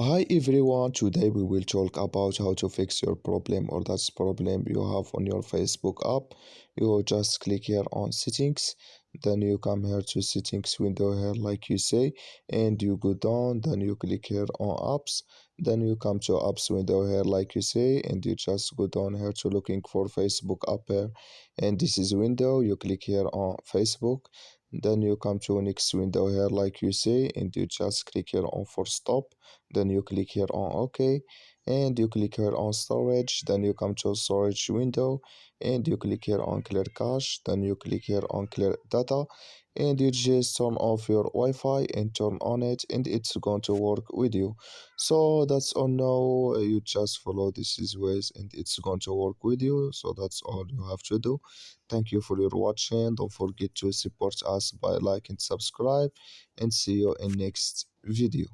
Hi everyone, today we will talk about how to fix your problem or that's problem you have on your Facebook app. You will just click here on settings, then you come here to settings window here like you say, and you go down, then you click here on apps, then you come to apps window here like you say, and you just go down here to looking for Facebook app here, and this is window, you click here on Facebook, then you come to next window here like you say, and you just click here on for stop, then you click here on OK, and you click here on storage, then you come to storage window, and you click here on clear cache, then you click here on clear data, and you just turn off your Wi-Fi and turn on it, and it's going to work with you. So that's all. Now you just follow these ways and it's going to work with you. So that's all you have to do. Thank you for your watching. Don't forget to support us by like and subscribe, and see you in next video.